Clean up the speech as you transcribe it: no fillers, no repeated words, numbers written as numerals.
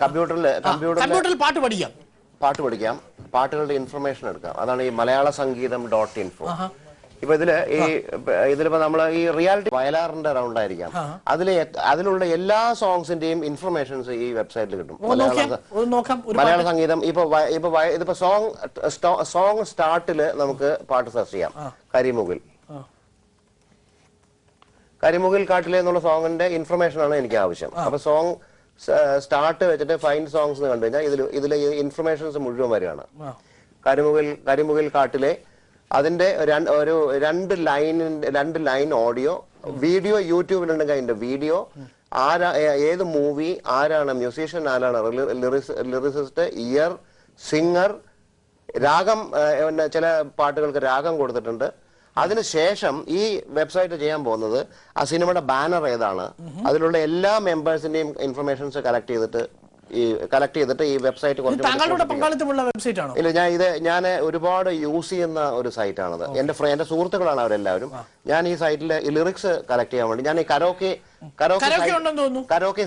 കമ്പ്യൂട്ടറിൽ പാട്ട് പഠിക്കാം, പാട്ടുകളുടെ ഇൻഫർമേഷൻ എടുക്കാം. അതാണ് ഈ മലയാള സംഗീതം .info. ഇപ്പൊ ഇതിലിപ്പോ നമ്മള് ഈ റിയാലിറ്റി വയലാറിന്റെ റൗണ്ട് ആയിരിക്കാം, അതിലുള്ള എല്ലാ സോങ്സിന്റെയും ഇൻഫർമേഷൻസ് ഈ വെബ്സൈറ്റിൽ കിട്ടും. മലയാള സംഗീതം ഇതിപ്പോ സോങ് സ്റ്റാർട്ടില് നമുക്ക് പാട്ട് സെർച്ച് ചെയ്യാം. കരിമുകിൽ കാട്ടിലെ എന്നുള്ള സോങ്ങിന്റെ ഇൻഫർമേഷൻ ആണ് എനിക്ക് ആവശ്യം. അപ്പൊ സോങ് സ്റ്റാർട്ട് വെച്ചിട്ട് ഫൈൻഡ് സോങ്സ് കണ്ടു കഴിഞ്ഞാൽ ഇതിലെ ഇൻഫർമേഷൻസ് മുഴുവൻ വരികയാണ്. കരിമുകിൽ കാട്ടിലെ അതിന്റെ ഒരു രണ്ട് ലൈൻ ഓഡിയോ, വീഡിയോ യൂട്യൂബിലുണ്ടെങ്കിൽ അതിന്റെ വീഡിയോ, ഏത് മൂവി, ആരാണ് മ്യൂസീഷ്യൻ, ആരാണ് ലിറിസിസ്റ്റ്, ഇയർ, സിംഗർ, രാഗം, ചില പാട്ടുകൾക്ക് രാഗം കൊടുത്തിട്ടുണ്ട്. അതിനുശേഷം ഈ വെബ്സൈറ്റ് ചെയ്യാൻ പോകുന്നത് ആ സിനിമയുടെ ബാനർ ഏതാണ്, അതിലുള്ള എല്ലാ മെമ്പേഴ്സിന്റെയും ഇൻഫർമേഷൻസ് കളക്ട് ചെയ്തിട്ട് ഈ വെബ്സൈറ്റ് ഇല്ല, ഞാൻ ഒരുപാട് യൂസ് ചെയ്യുന്ന ഒരു സൈറ്റാണത്. എന്റെ സുഹൃത്തുക്കളാണ് അവരെല്ലാവരും. ഞാൻ ഈ സൈറ്റിലെ ലിറിക്സ് കളക്ട് ചെയ്യാൻ വേണ്ടി ഞാൻ ഈ കരോക്കെ